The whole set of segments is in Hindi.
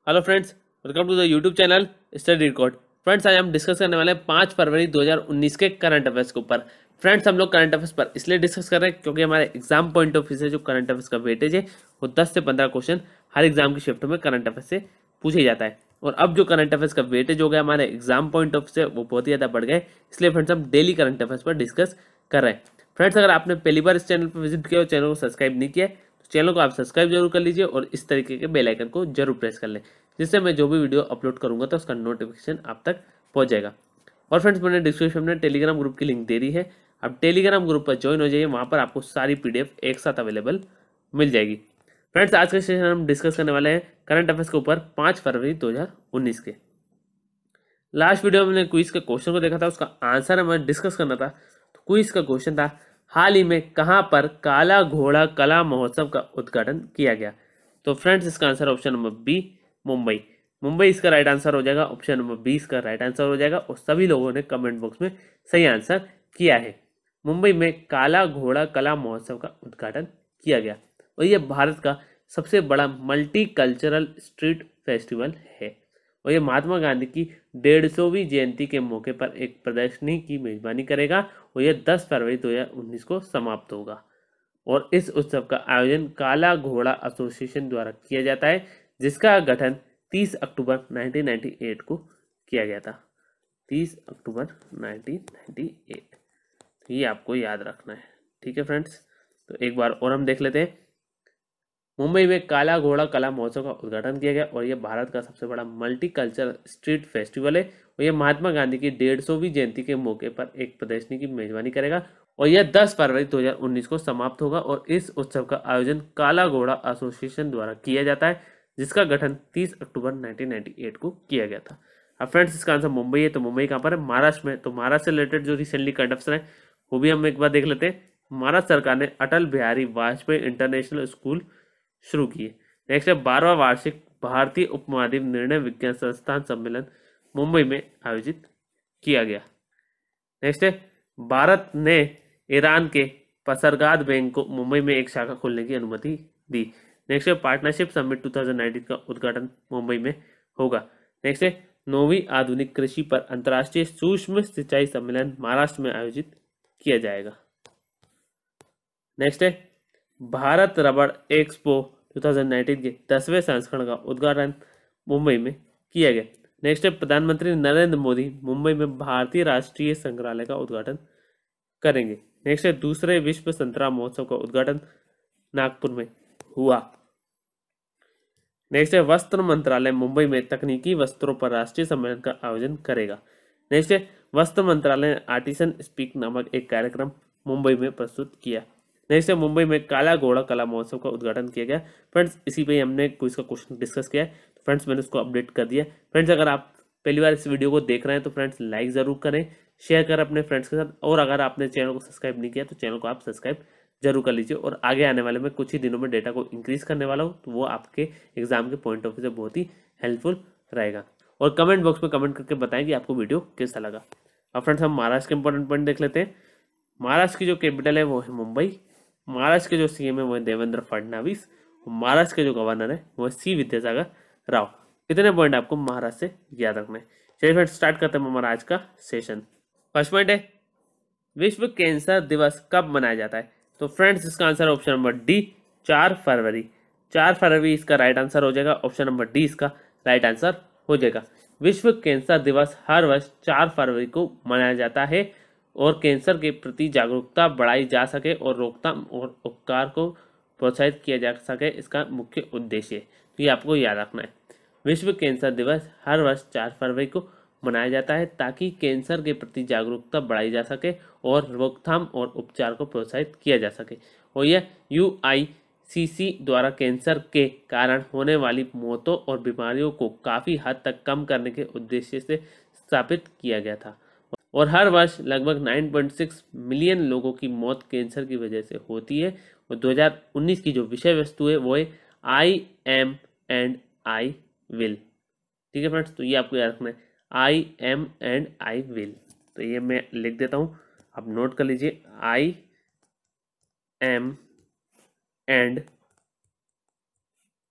Hello friends, welcome to the YouTube channel study record. Friends, आज हम डिस्कस करने वाले हैं 5 फरवरी 2019 के करंट अफेयर्स के ऊपर। फ्रेंड्स, हम लोग करंट अफेयर्स पर इसलिए डिस्कस कर रहे हैं क्योंकि हमारे एग्जाम पॉइंट ऑफ व्यू से जो करंट अफेयर्स का वेटेज है वो 10 से 15 क्वेश्चन हर एग्जाम की शिफ्ट में करंट अफेयर्स से पूछे जाता है। और अब जो करंट अफेयर्स का वेटेज हो गया हमारे एग्जाम पॉइंट ऑफ से वो बहुत ही ज़्यादा बढ़ गए, इसलिए फ्रेंड्स हम डेली करंट अफेयर्स पर डिस्कस कर रहे हैं। फ्रेंड्स, अगर आपने पहली बार इस चैनल पर विजिट किया और चैनल को सब्सक्राइब नहीं किया है तो चैनल को आप सब्सक्राइब जरूर कर लीजिए और इस तरीके के बेल आइकन को जरूर प्रेस कर लें, जिससे मैं जो भी वीडियो अपलोड करूंगा तो उसका नोटिफिकेशन आप तक पहुंच जाएगा। और फ्रेंड्स, मैंने डिस्क्रिप्शन में टेलीग्राम ग्रुप की लिंक दे दी है, आप टेलीग्राम ग्रुप पर ज्वाइन हो जाइए, वहां पर आपको सारी पीडीएफ एक साथ अवेलेबल मिल जाएगी। फ्रेंड्स, आज के सेशन हम डिस्कस करने वाले हैं करंट अफेयर्स के ऊपर 5 फरवरी 2019 के। लास्ट वीडियो में मैंने क्विज के क्वेश्चन को देखा था, उसका आंसर हमें डिस्कस करना था। तो क्विज का क्वेश्चन था, हाल ही में कहां पर काला घोड़ा कला महोत्सव का उद्घाटन किया गया? तो फ्रेंड्स, इसका answer option number B, Mumbai. Mumbai इसका राइट आंसर हो जाएगा। ऑप्शन नंबर बी इसका राइट आंसर हो जाएगा और सभी लोगों ने कमेंट बॉक्स में सही आंसर किया है। मुंबई में काला घोड़ा कला महोत्सव का उद्घाटन किया गया और यह भारत का सबसे बड़ा मल्टी कल्चरल स्ट्रीट फेस्टिवल है और ये महात्मा गांधी की 150वीं जयंती के मौके पर एक प्रदर्शनी की मेजबानी करेगा और यह 10 फरवरी 2019 को समाप्त होगा। और इस उत्सव का आयोजन काला घोड़ा एसोसिएशन द्वारा किया जाता है, जिसका गठन 30 अक्टूबर 1998 को किया गया था। 30 अक्टूबर 1998, तो ये आपको याद रखना है। ठीक है फ्रेंड्स, तो एक बार और हम देख लेते हैं। मुंबई में काला घोड़ा कला महोत्सव का उद्घाटन किया गया और यह भारत का सबसे बड़ा मल्टी कल्चरल स्ट्रीट फेस्टिवल है और यह महात्मा गांधी की 150वीं जयंती के मौके पर एक प्रदर्शनी की मेजबानी करेगा और यह 10 फरवरी 2019 को समाप्त होगा। और इस उत्सव का आयोजन काला घोड़ा एसोसिएशन द्वारा किया जाता है, जिसका गठन 30 अक्टूबर 1998 को किया गया था। अब फ्रेंड्स, इसका आंसर मुंबई है। तो मुंबई कहाँ पर है? महाराष्ट्र में। तो महाराष्ट्र से रिलेटेड जो रिसेंटली करंट अफेयर है वो भी हम एक बार देख लेते हैं। महाराष्ट्र सरकार ने अटल बिहारी वाजपेयी इंटरनेशनल स्कूल शुरू किए। नेक्स्ट है 12वां वार्षिक भारतीय उपमहाद्वीप निर्णय विज्ञान संस्थान सम्मेलन मुंबई में आयोजित किया गया। नेक्स्ट है भारत ने ईरान के पसरगाद बैंक को मुंबई में एक शाखा खोलने की अनुमति दी। नेक्स्ट है पार्टनरशिप समिट 2019 का उद्घाटन मुंबई में होगा। नेक्स्ट है 9वीं आधुनिक कृषि पर अंतर्राष्ट्रीय सूक्ष्म सिंचाई सम्मेलन महाराष्ट्र में आयोजित किया जाएगा। नेक्स्ट है भारत रबड़ एक्सपो 2019 के 10वें संस्करण का उद्घाटन मुंबई में किया गया। नेक्स्ट है प्रधानमंत्री नरेंद्र मोदी मुंबई में भारतीय राष्ट्रीय संग्रहालय का उद्घाटन करेंगे। नेक्स्ट है दूसरे विश्व संतरा महोत्सव का उद्घाटन नागपुर में हुआ। नेक्स्ट है वस्त्र मंत्रालय मुंबई में तकनीकी वस्त्रों पर राष्ट्रीय सम्मेलन का आयोजन करेगा। नेक्स्ट है वस्त्र मंत्रालय ने आर्टिसन स्पीक नामक एक कार्यक्रम मुंबई में प्रस्तुत किया। नेक्स्ट है मुंबई में काला घोड़ा कला महोत्सव का उद्घाटन किया गया। फ्रेंड्स, इसी पे हमने क्विज का क्वेश्चन डिस्कस किया है, तो फ्रेंड्स मैंने उसको अपडेट कर दिया। फ्रेंड्स, अगर आप पहली बार इस वीडियो को देख रहे हैं तो फ्रेंड्स लाइक ज़रूर करें, शेयर करें अपने फ्रेंड्स के साथ, और अगर आपने चैनल को सब्सक्राइब नहीं किया तो चैनल को आप सब्सक्राइब जरूर कर लीजिए। और आगे आने वाले में कुछ ही दिनों में डेटा को इंक्रीज करने वाला हूँ, तो वो आपके एग्जाम के पॉइंट ऑफ व्यू से बहुत ही हेल्पफुल रहेगा। और कमेंट बॉक्स में कमेंट करके बताएं कि आपको वीडियो कैसा लगा। अब फ्रेंड्स, हम महाराष्ट्र के इंपॉर्टेंट पॉइंट देख लेते हैं। महाराष्ट्र की जो कैपिटल है वो है मुंबई। महाराष्ट्र के जो सीएम है वो है देवेंद्र फडणवीस। महाराष्ट्र के जो गवर्नर है वो है सी विद्यासागर राव। इतने पॉइंट आपको महाराष्ट्र से याद रखना है। चलिए फ्रेंड्स, स्टार्ट करते हैं हमारा आज का सेशन। फर्स्ट पॉइंट है, विश्व कैंसर दिवस कब मनाया जाता है? तो फ्रेंड्स, इसका आंसर ऑप्शन नंबर डी, 4 फरवरी। 4 फरवरी इसका राइट आंसर हो जाएगा। ऑप्शन नंबर डी इसका राइट आंसर हो जाएगा। विश्व कैंसर दिवस हर वर्ष 4 फरवरी को मनाया जाता है और कैंसर के प्रति जागरूकता बढ़ाई जा सके और रोकथाम और उपचार को प्रोत्साहित किया जा सके, इसका मुख्य उद्देश्य है। तो ये आपको याद रखना है। विश्व कैंसर दिवस हर वर्ष 4 फरवरी को मनाया जाता है ताकि कैंसर के प्रति जागरूकता बढ़ाई जा सके और रोकथाम और उपचार को प्रोत्साहित किया जा सके। और यह UICC द्वारा कैंसर के कारण होने वाली मौतों और बीमारियों को काफ़ी हद तक कम करने के उद्देश्य से स्थापित किया गया था। और हर वर्ष लगभग 9.6 मिलियन लोगों की मौत कैंसर की वजह से होती है। और 2019 की जो विषय वस्तु है वो है I am and I will. ठीक है फ्रेंड्स, तो ये आपको याद रखना है, I am and I will. तो ये मैं लिख देता हूँ, आप नोट कर लीजिए, I am and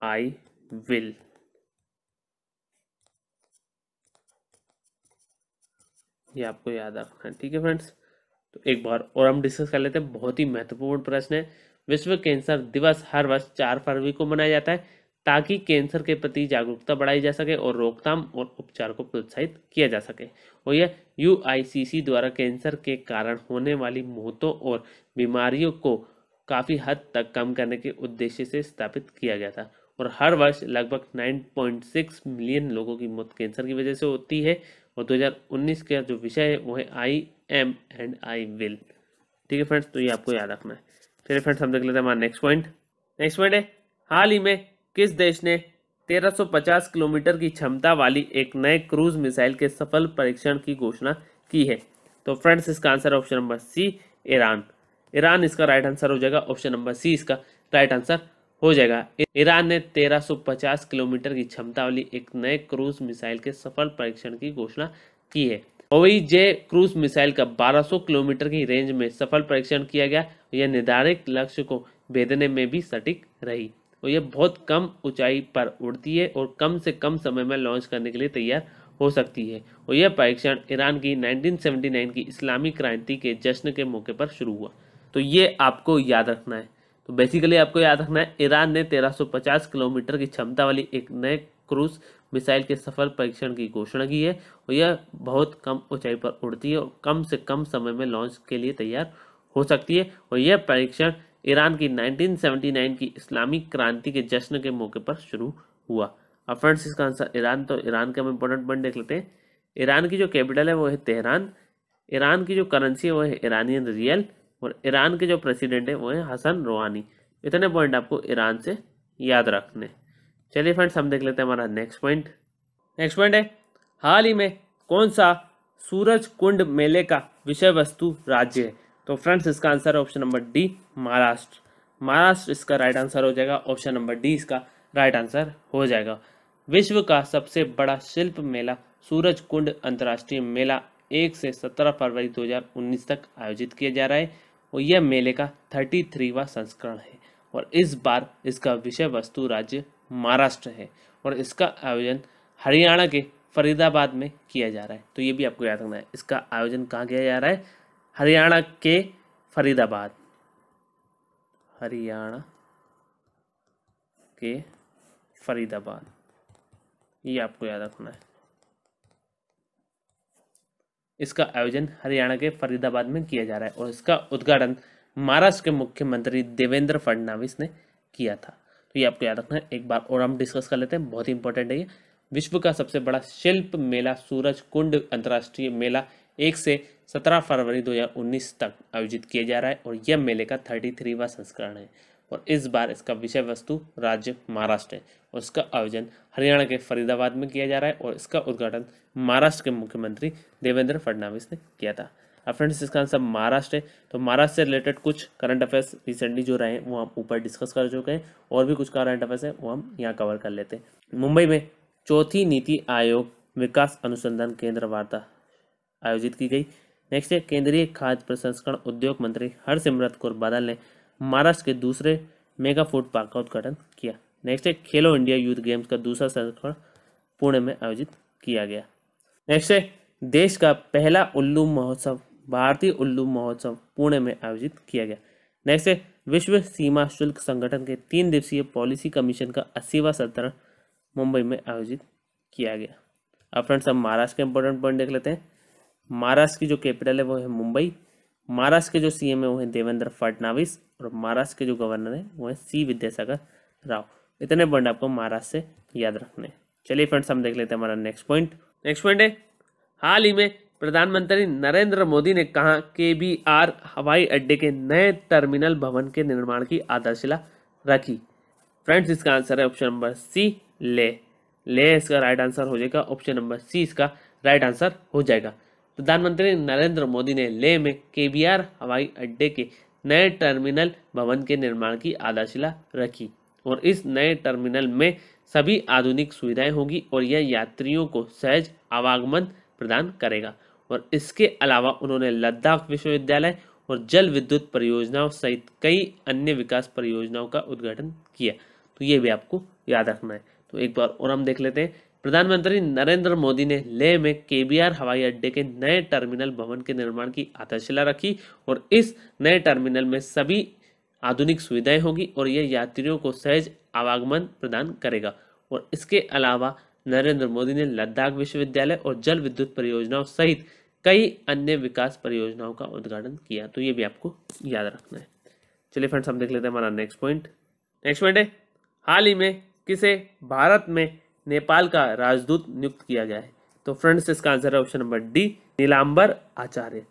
I will. ये आपको याद रखना है। ठीक है फ्रेंड्स, तो एक बार और हम डिस्कस कर लेते हैं। बहुत ही महत्वपूर्ण प्रश्न है। विश्व कैंसर दिवस हर वर्ष 4 फरवरी को मनाया जाता है ताकि कैंसर के प्रति जागरूकता बढ़ाई जा सके और रोकथाम और उपचार को प्रोत्साहित किया जा सके। और यह यूआईसीसी द्वारा कैंसर के कारण होने वाली मौतों और बीमारियों को काफ़ी हद तक कम करने के उद्देश्य से स्थापित किया गया था। और हर वर्ष लगभग 9.6 मिलियन लोगों की मौत कैंसर की वजह से होती है। और 2019 का जो विषय है वो है I am and I will. ठीक है फ्रेंड्स, तो ये आपको याद रखना है। चलिए फ्रेंड्स, हम देख लेते हैं हमारा नेक्स्ट पॉइंट। नेक्स्ट पॉइंट है, हाल ही में किस देश ने 1350 किलोमीटर की क्षमता वाली एक नए क्रूज मिसाइल के सफल परीक्षण की घोषणा की है? तो फ्रेंड्स, इसका answer option number C, Iran. Iran इसका राइट आंसर हो जाएगा। ऑप्शन नंबर सी इसका राइट आंसर हो जाएगा। ईरान ने 1350 किलोमीटर की क्षमता वाली एक नए क्रूज मिसाइल के सफल परीक्षण की घोषणा की है। OEJ क्रूज मिसाइल का 1200 किलोमीटर की रेंज में सफल परीक्षण किया गया। यह निर्धारित लक्ष्य को भेदने में भी सटीक रही और यह बहुत कम ऊंचाई पर उड़ती है और कम से कम समय में लॉन्च करने के लिए तैयार हो सकती है। और यह परीक्षण ईरान की 1979 की इस्लामी क्रांति के जश्न के मौके पर शुरू हुआ। तो ये आपको याद रखना है। तो बेसिकली आपको याद रखना है, ईरान ने 1350 किलोमीटर की क्षमता वाली एक नए क्रूज मिसाइल के सफल परीक्षण की घोषणा की है और यह बहुत कम ऊंचाई पर उड़ती है और कम से कम समय में लॉन्च के लिए तैयार हो सकती है। और यह परीक्षण ईरान की 1979 की इस्लामी क्रांति के जश्न के मौके पर शुरू हुआ। अब फ्रेंड्स, इसका आंसर ईरान। तो ईरान का हम इंपॉर्टेंट पॉइंट देख लेते हैं। ईरान की जो कैपिटल है वो है तेहरान। ईरान की जो करेंसी है वो है ईरानियन रियल और ईरान के जो प्रेसिडेंट है वो है हसन रोहानी। इतने पॉइंट आपको ईरान से याद रखने। चलिए फ्रेंड्स, हम देख लेते हैं हमारा नेक्स्ट पॉइंट। नेक्स्ट पॉइंट है, हाल ही में कौन सा सूरज कुंड मेले का विषय वस्तु राज्य है? तो फ्रेंड्स, इसका आंसर है option number D, Maharashtra. Maharashtra इसका राइट आंसर हो जाएगा। ऑप्शन नंबर डी इसका राइट आंसर हो जाएगा। विश्व का सबसे बड़ा शिल्प मेला सूरज कुंड अंतर्राष्ट्रीय मेला 1 से 17 फरवरी 2019 तक आयोजित किया जा रहा है और यह मेले का 33वां संस्करण है और इस बार इसका विषय वस्तु राज्य महाराष्ट्र है और इसका आयोजन हरियाणा के फरीदाबाद में किया जा रहा है। तो ये भी आपको याद रखना है, इसका आयोजन कहाँ किया जा रहा है? हरियाणा के फरीदाबाद। हरियाणा के फरीदाबाद, ये आपको याद रखना है। इसका आयोजन हरियाणा के फरीदाबाद में किया जा रहा है और इसका उद्घाटन महाराष्ट्र के मुख्यमंत्री देवेंद्र फडणवीस ने किया था। तो ये आपको याद रखना है। एक बार और हम डिस्कस कर लेते हैं, बहुत ही इंपॉर्टेंट है ये। विश्व का सबसे बड़ा शिल्प मेला सूरज कुंड अंतर्राष्ट्रीय मेला 1 से 17 फरवरी 2019 तक आयोजित किया जा रहा है और यह मेले का 33वां संस्करण है और इस बार इसका विषय वस्तु राज्य महाराष्ट्र है और इसका आयोजन हरियाणा के फरीदाबाद में किया जा रहा है और इसका उद्घाटन महाराष्ट्र के मुख्यमंत्री देवेंद्र फडणवीस ने किया था। अब फ्रेंड्स, इसका आंसर महाराष्ट्र है। तो महाराष्ट्र से रिलेटेड कुछ करंट अफेयर्स रिसेंटली जो रहे हैं वो हम ऊपर डिस्कस कर चुके हैं और भी कुछ करंट अफेयर्स है वो हम यहाँ कवर कर लेते हैं। मुंबई में चौथी नीति आयोग विकास अनुसंधान केंद्र वार्ता आयोजित की गई। नेक्स्ट है, केंद्रीय खाद्य प्रसंस्करण उद्योग मंत्री हरसिमरत कौर बादल ने महाराष्ट्र के दूसरे मेगा फूड पार्क का उद्घाटन किया। नेक्स्ट है, खेलो इंडिया यूथ गेम्स का दूसरा संस्करण पुणे में आयोजित किया गया। नेक्स्ट है, देश का पहला उल्लू महोत्सव भारतीय उल्लू महोत्सव पुणे में आयोजित किया गया। नेक्स्ट है, विश्व सीमा शुल्क संगठन के 3 दिवसीय पॉलिसी कमीशन का 80वां सत्र मुंबई में आयोजित किया गया। अब फ्रेंड्स, हम महाराष्ट्र के इंपॉर्टेंट पॉइंट देख लेते हैं। महाराष्ट्र की जो कैपिटल है वो है मुंबई। महाराष्ट्र के जो सीएम है वो है देवेंद्र फडणवीस और महाराष्ट्र के जो गवर्नर है वो है सी विद्यासागर राव। इतने पॉइंट आपको महाराष्ट्र से याद रखने। चलिए फ्रेंड्स, हम देख लेते हैं हमारा नेक्स्ट पॉइंट। नेक्स्ट पॉइंट है, हाल ही में प्रधानमंत्री नरेंद्र मोदी ने कहा KBR हवाई अड्डे के नए टर्मिनल भवन के निर्माण की आधारशिला रखी। फ्रेंड्स, इसका आंसर है ऑप्शन नंबर सी, ले इसका राइट आंसर हो जाएगा। ऑप्शन नंबर सी इसका राइट आंसर हो जाएगा। प्रधानमंत्री नरेंद्र मोदी ने लेह में KBR हवाई अड्डे के नए टर्मिनल भवन के निर्माण की आधारशिला रखी और इस नए टर्मिनल में सभी आधुनिक सुविधाएं होगी और यह यात्रियों को सहज आवागमन प्रदान करेगा। और इसके अलावा उन्होंने लद्दाख विश्वविद्यालय और जल विद्युत परियोजनाओं सहित कई अन्य विकास परियोजनाओं का उद्घाटन किया। तो ये भी आपको याद रखना है। तो एक बार और हम देख लेते हैं, प्रधानमंत्री नरेंद्र मोदी ने लेह में केबीआर हवाई अड्डे के नए टर्मिनल भवन के निर्माण की आधारशिला रखी और इस नए टर्मिनल में सभी आधुनिक सुविधाएं होगी और यह यात्रियों को सहज आवागमन प्रदान करेगा। और इसके अलावा नरेंद्र मोदी ने लद्दाख विश्वविद्यालय और जल विद्युत परियोजनाओं सहित कई अन्य विकास परियोजनाओं का उद्घाटन किया। तो ये भी आपको याद रखना है। चलिए फ्रेंड्स, हम देख लेते हैं हमारा नेक्स्ट पॉइंट है हाल ही में किसे भारत में नेपाल का राजदूत नियुक्त किया गया है। तो फ्रेंड्स, इसका आंसर है ऑप्शन नंबर डी, नीलांबर आचार्य।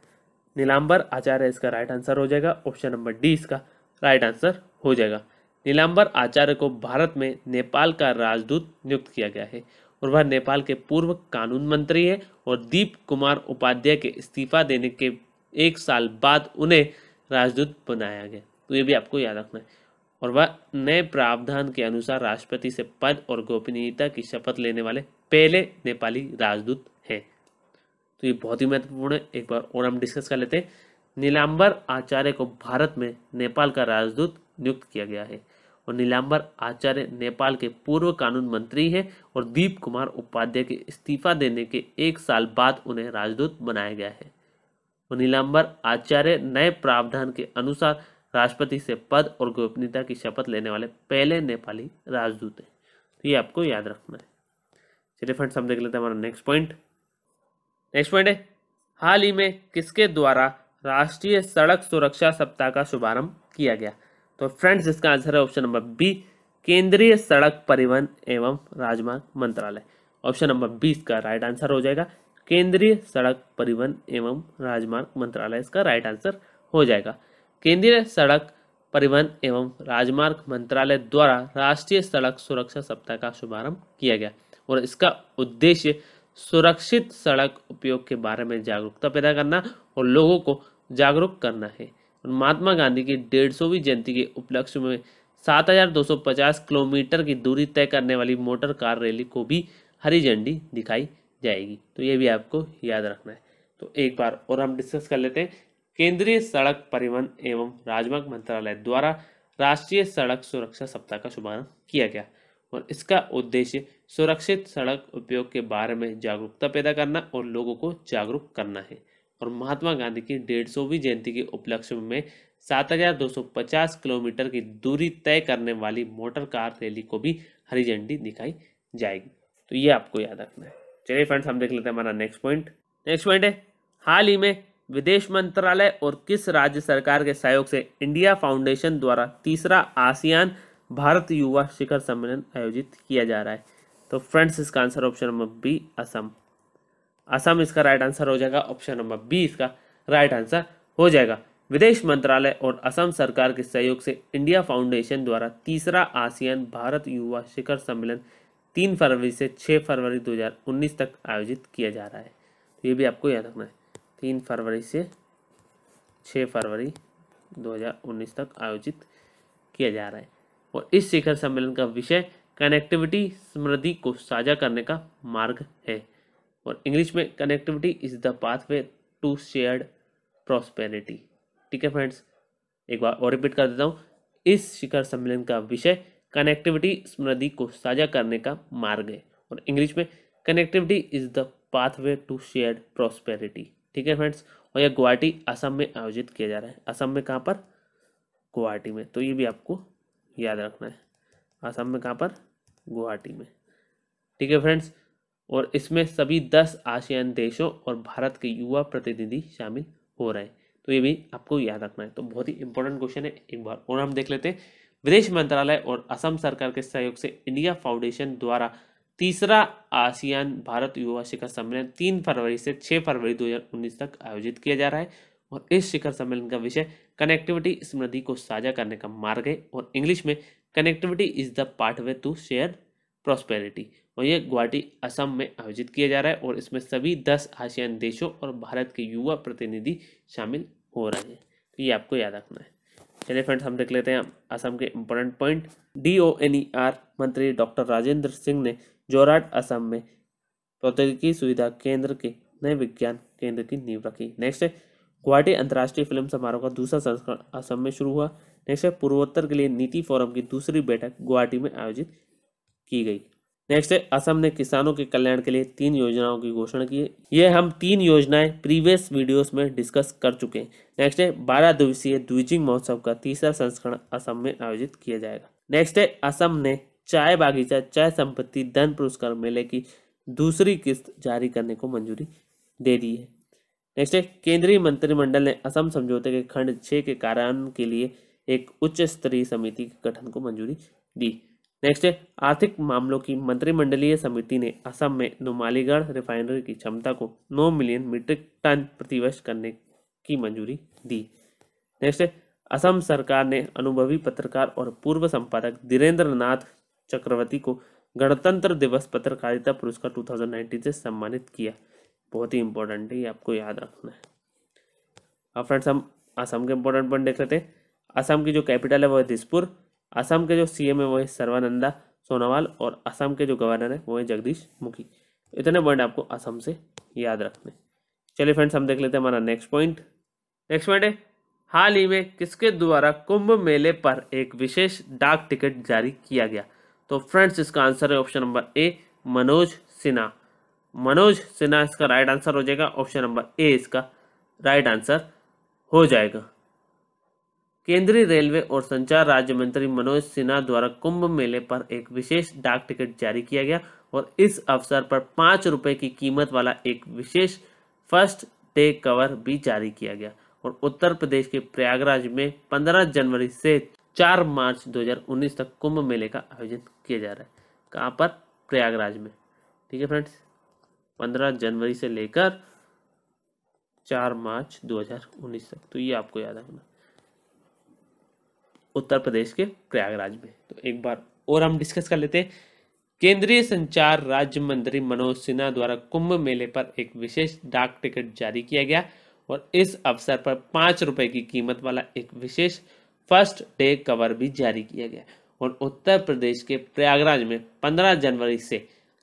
नीलांबर आचार्य इसका राइट आंसर हो जाएगा। ऑप्शन नंबर डी इसका राइट आंसर हो जाएगा। नीलांबर आचार्य को भारत में नेपाल का राजदूत नियुक्त किया गया है और वह नेपाल के पूर्व कानून मंत्री है और दीप कुमार उपाध्याय के इस्तीफा देने के 1 साल बाद उन्हें राजदूत बनाया गया। तो ये भी आपको याद रखना है। और वह नए प्रावधान के अनुसार राष्ट्रपति से पद और गोपनीयता की शपथ लेने वाले पहले नेपाली राजदूत हैं। तो ये बहुत ही महत्वपूर्ण है। एक बार और हम डिस्कस कर लेते हैं। नीलांबर आचार्य को भारत में नेपाल का राजदूत नियुक्त किया गया है और नीलांबर आचार्य नेपाल के पूर्व कानून मंत्री हैं और दीप कुमार उपाध्याय के इस्तीफा देने के 1 साल बाद उन्हें राजदूत बनाया गया है। और नीलांबर आचार्य नए प्रावधान के अनुसार राष्ट्रपति से पद और गोपनीयता की शपथ लेने वाले पहले नेपाली राजदूत हैं। तो ये आपको याद रखना है। चलिए फ्रेंड्स, हम देख लेते हैं हमारा नेक्स्ट पॉइंट है हाल ही में किसके द्वारा राष्ट्रीय सड़क सुरक्षा सप्ताह का शुभारंभ किया गया। तो फ्रेंड्स, इसका आंसर है ऑप्शन नंबर बी, केंद्रीय सड़क परिवहन एवं राजमार्ग मंत्रालय। ऑप्शन नंबर बी इसका राइट आंसर हो जाएगा। केंद्रीय सड़क परिवहन एवं राजमार्ग मंत्रालय इसका राइट आंसर हो जाएगा। केंद्रीय सड़क परिवहन एवं राजमार्ग मंत्रालय द्वारा राष्ट्रीय सड़क सुरक्षा सप्ताह का शुभारंभ किया गया और इसका उद्देश्य सुरक्षित सड़क उपयोग के बारे में जागरूकता पैदा करना और लोगों को जागरूक करना है। महात्मा गांधी की 150वीं जयंती के उपलक्ष्य में 7250 किलोमीटर की दूरी तय करने वाली मोटर कार रैली को भी हरी झंडी दिखाई जाएगी। तो ये भी आपको याद रखना है। तो एक बार और हम डिस्कस कर लेते हैं। केंद्रीय सड़क परिवहन एवं राजमार्ग मंत्रालय द्वारा राष्ट्रीय सड़क सुरक्षा सप्ताह का शुभारंभ किया गया और इसका उद्देश्य सुरक्षित सड़क उपयोग के बारे में जागरूकता पैदा करना और लोगों को जागरूक करना है। और महात्मा गांधी की 150वीं जयंती के उपलक्ष्य में 7250 किलोमीटर की दूरी तय करने वाली मोटर कार रैली को भी हरी झंडी दिखाई जाएगी। तो ये आपको याद रखना है। चलिए फ्रेंड्स, हम देख लेते हैं हमारा नेक्स्ट पॉइंट है हाल ही में विदेश मंत्रालय और किस राज्य सरकार के सहयोग से इंडिया फाउंडेशन द्वारा 3रा आसियान भारत युवा शिखर सम्मेलन आयोजित किया जा रहा है। तो फ्रेंड्स, इसका answer option number B, Assam. Assam इसका राइट आंसर हो जाएगा। ऑप्शन नंबर बी इसका राइट आंसर हो जाएगा। विदेश मंत्रालय और असम सरकार के सहयोग से इंडिया फाउंडेशन द्वारा 3रा आसियान भारत युवा शिखर सम्मेलन 3 फरवरी से 6 फरवरी 2019 तक आयोजित किया जा रहा है। तो ये भी आपको याद रखना है। 3 फरवरी से 6 फरवरी 2019 तक आयोजित किया जा रहा है और इस शिखर सम्मेलन का विषय कनेक्टिविटी समृद्धि को साझा करने का मार्ग है और इंग्लिश में connectivity is the pathway to shared prosperity. ठीक है फ्रेंड्स, एक बार और रिपीट कर देता हूँ। इस शिखर सम्मेलन का विषय कनेक्टिविटी समृद्धि को साझा करने का मार्ग है और इंग्लिश में connectivity is the pathway to shared prosperity. ठीक है फ्रेंड्स, और यह गुवाहाटी असम में आयोजित किया जा रहा है। असम में कहाँ पर? गुवाहाटी में। तो ये भी आपको याद रखना है। असम में कहाँ पर? गुवाहाटी में। ठीक है फ्रेंड्स, और इसमें सभी 10 आसियान देशों और भारत के युवा प्रतिनिधि शामिल हो रहे हैं। तो ये भी आपको याद रखना है। तो बहुत ही इंपॉर्टेंट क्वेश्चन है। एक बार और हम देख लेते हैं। विदेश मंत्रालय और असम सरकार के सहयोग से इंडिया फाउंडेशन द्वारा 3रा आसियान भारत युवा शिखर सम्मेलन 3 फरवरी से 6 फरवरी 2019 तक आयोजित किया जा रहा है और इस शिखर सम्मेलन का विषय कनेक्टिविटी समृद्धि को साझा करने का मार्ग है और इंग्लिश में connectivity is the pathway to share prosperity. और ये गुवाहाटी असम में आयोजित किया जा रहा है और इसमें सभी 10 आसियान देशों और भारत के युवा प्रतिनिधि शामिल हो रहे हैं। तो ये आपको याद रखना है। चलिए फ्रेंड्स, हम देख लेते हैं असम के इंपॉर्टेंट पॉइंट। DONER मंत्री डॉक्टर राजेंद्र सिंह ने जोरहाट असम में प्रौद्योगिकी सुविधा केंद्र के नए विज्ञान केंद्र की नींव रखी। नेक्स्ट है गुवाहाटी अंतर्राष्ट्रीय फिल्म समारोह का दूसरा संस्करण असम में शुरू हुआ। नेक्स्ट है पूर्वोत्तर के लिए नीति फोरम की दूसरी बैठक गुवाहाटी में आयोजित की गई। नेक्स्ट है असम ने किसानों के कल्याण के लिए 3 योजनाओं की घोषणा की है। ये हम 3 योजनाएं प्रीवियस वीडियोस में डिस्कस कर चुके हैं। नेक्स्ट है 12 दिवसीय द्विजिंग महोत्सव का तीसरा संस्करण असम में आयोजित किया जाएगा। नेक्स्ट है असम ने चाय बागीचा चाय संपत्ति धन पुरस्कार मेले की दूसरी किस्त जारी करने को मंजूरी दे दी है। नेक्स्ट है केंद्रीय मंत्रिमंडल ने असम समझौते के खंड 6 के कार्यान्वयन के लिए एक उच्च स्तरीय समिति के गठन को मंजूरी दी। नेक्स्ट है आर्थिक मामलों की मंत्रिमंडलीय समिति ने असम में नुमालीगढ़ रिफाइनरी की क्षमता को 9 मिलियन मीट्रिक टन प्रतिवर्ष करने की मंजूरी दी। नेक्स्ट है असम सरकार ने अनुभवी पत्रकार और पूर्व संपादक धीरेन्द्र नाथ चक्रवर्ती को गणतंत्र दिवस पत्रकारिता पुरस्कार 2019 से सम्मानित किया। बहुत ही इंपॉर्टेंट है, ये आपको याद रखना है। अब फ्रेंड्स हम असम के इंपॉर्टेंट पॉइंट देख लेते हैं। असम की जो कैपिटल है वो है दिसपुर। असम के जो सीएम है वो है सर्बानंदा सोनोवाल और असम के जो गवर्नर है वो है जगदीश मुखी। इतने पॉइंट आपको असम से याद रखने। चलिए फ्रेंड्स हम देख लेते हैं हमारा नेक्स्ट पॉइंट। नेक्स्ट पॉइंट है हाल ही में किसके द्वारा कुंभ मेले पर एक विशेष डाक टिकट जारी किया गया। तो फ्रेंड्स इसका आंसर है option number A Manoj Sinha. Manoj Sinha इसका राइट आंसर हो जाएगा। ऑप्शन नंबर ए इसका राइट आंसर हो जाएगा। केंद्रीय रेलवे और संचार राज्य मंत्री मनोज सिन्हा द्वारा कुंभ मेले पर एक विशेष डाक टिकट जारी किया गया और इस अवसर पर 5 रुपए की कीमत वाला एक विशेष फर्स्ट डे कवर भी जारी किया गया और उत्तर प्रदेश के प्रयागराज में 15 जनवरी से 4 मार्च 2019 तक कुंभ मेले का आयोजन किया जा रहा है। कहाँ पर? प्रयागराज में। ठीक है फ्रेंड्स, 15 जनवरी से लेकर 4 मार्च 2019 तक, तो ये आपको याद रखना, उत्तर प्रदेश के प्रयागराज में। तो एक बार और हम डिस्कस कर लेते हैं। केंद्रीय संचार राज्य मंत्री मनोज सिन्हा द्वारा कुंभ मेले पर एक विशेष डाक टिकट जारी किया गया और इस अवसर पर 5 रुपए की कीमत वाला एक विशेष फर्स्ट डे कवर भी जारी किया गया और उत्तर प्रदेश के प्रयागराज में 15 जनवरी से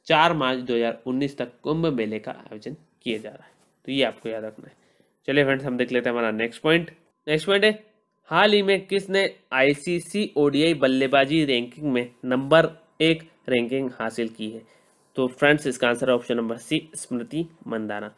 4 मार्च 2019 तक कुंभ मेले का आयोजन किया जा रहा है। तो ये आपको याद रखना है। चलिए फ्रेंड्स हम देख लेते हैं हमारा नेक्स्ट पॉइंट। नेक्स्ट पॉइंट है हाल ही में किसने आईसीसी ओडीआई बल्लेबाजी रैंकिंग में नंबर 1 रैंकिंग हासिल की है। तो फ्रेंड्स इसका आंसर है ऑप्शन नंबर सी स्मृति मंदाना।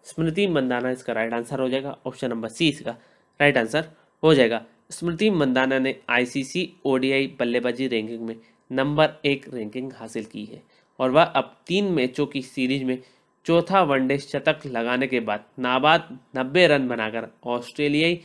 स्मृति मंदाना इसका राइट आंसर हो जाएगा। ऑप्शन नंबर सी इसका राइट आंसर हो जाएगा। स्मृति मंदाना ने आईसीसी ओडीआई बल्लेबाजी रैंकिंग में नंबर 1 रैंकिंग हासिल की है और वह अब 3 मैचों की सीरीज में चौथा वनडे शतक लगाने के बाद नाबाद 90 रन बनाकर ऑस्ट्रेलियाई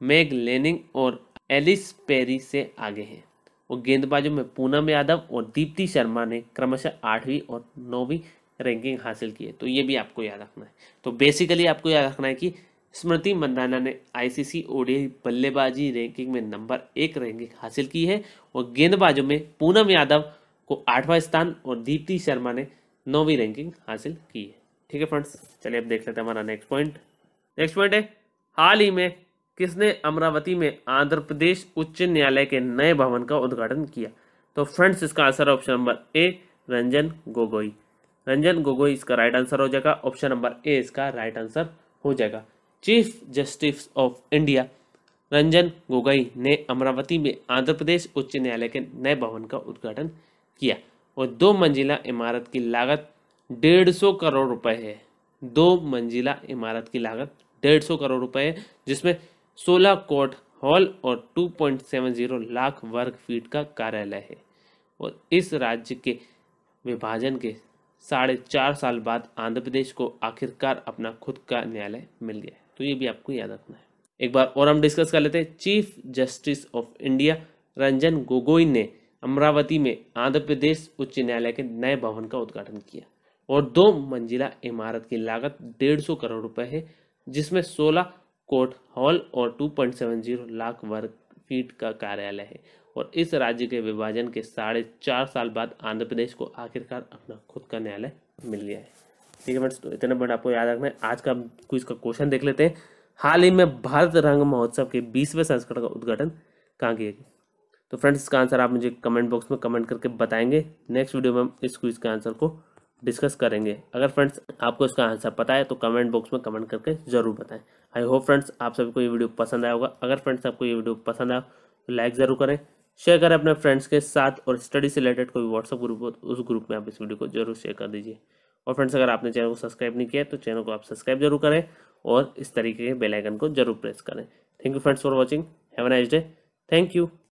मैग लेनिंग और एलिस पेरी से आगे हैं। और गेंदबाजों में पूनम यादव और दीप्ति शर्मा ने क्रमशः 8वीं और 9वीं रैंकिंग हासिल की है। तो ये भी आपको याद रखना है। तो बेसिकली आपको याद रखना है कि स्मृति मंदाना ने आईसीसी ओडीआई बल्लेबाजी रैंकिंग में नंबर 1 रैंकिंग हासिल की है और गेंदबाजों में पूनम यादव को 8वां स्थान और दीप्ति शर्मा ने 9वीं रैंकिंग हासिल की है। ठीक है फ्रेंड्स, चलिए अब देख लेते हैं हमारा नेक्स्ट पॉइंट। नेक्स्ट पॉइंट है हाल ही में किसने अमरावती में आंध्र प्रदेश उच्च न्यायालय के नए भवन का उद्घाटन किया। तो फ्रेंड्स इसका आंसर है option number A Ranjan Gogoi. Ranjan Gogoi इसका राइट आंसर हो जाएगा। ऑप्शन नंबर ए इसका राइट आंसर हो जाएगा। Chief justice of India Ranjan Gogoi ने अमरावती में आंध्र प्रदेश उच्च न्यायालय के नए भवन का उद्घाटन किया और 2 मंजिला इमारत की लागत 150 करोड़ रुपए है। 2 मंजिला इमारत की लागत 150 करोड़ रुपए है, जिसमें 16 कोर्ट हॉल और 2.70 लाख वर्ग फीट का कार्यालय है और इस राज्य के विभाजन के 4.5 साल बाद आंध्र प्रदेश को आखिरकार अपना खुद का न्यायालय मिल गया। तो ये भी आपको याद रखना है। एक बार और हम डिस्कस कर लेते हैं। Chief justice of India Ranjan Gogoi ने अमरावती में आंध्र प्रदेश उच्च न्यायालय के नए भवन का उद्घाटन किया और 2 मंजिला इमारत की लागत 150 करोड़ रुपए है, जिसमें 16 कोर्ट हॉल और 2.70 लाख वर्ग फीट का कार्यालय है और इस राज्य के विभाजन के 4.5 साल बाद आंध्र प्रदेश को आखिरकार अपना खुद का न्यायालय मिल गया है। ठीक है फ्रेंड्स, तो इतना पॉइंट आपको याद रखना है। आज का क्विज का क्वेश्चन देख लेते हैं। हाल ही में भारत रंग महोत्सव के 20वें संस्करण का उद्घाटन कहाँ किया गया। तो फ्रेंड्स इसका आंसर आप मुझे कमेंट बॉक्स में कमेंट करके बताएंगे। नेक्स्ट वीडियो में हम इस क्विज के आंसर को डिस्कस करेंगे। अगर फ्रेंड्स आपको इसका आंसर पता है तो कमेंट बॉक्स में कमेंट करके जरूर बताएं। आई होप फ्रेंड्स आप सभी को ये वीडियो पसंद आया होगा। अगर फ्रेंड्स आपको ये वीडियो पसंद आया तो लाइक ज़रूर करें, शेयर करें अपने फ्रेंड्स के साथ, और स्टडी से रिलेटेड कोई व्हाट्सअप ग्रुप हो तो उस ग्रुप में आप इस वीडियो को जरूर शेयर कर दीजिए। और फ्रेंड्स, अगर आपने चैनल को सब्सक्राइब नहीं किया तो चैनल को आप सब्सक्राइब जरूर करें और इस तरीके के बेल आइकन को जरूर प्रेस करें। Thank you friends for watching. Have a nice day. Thank you.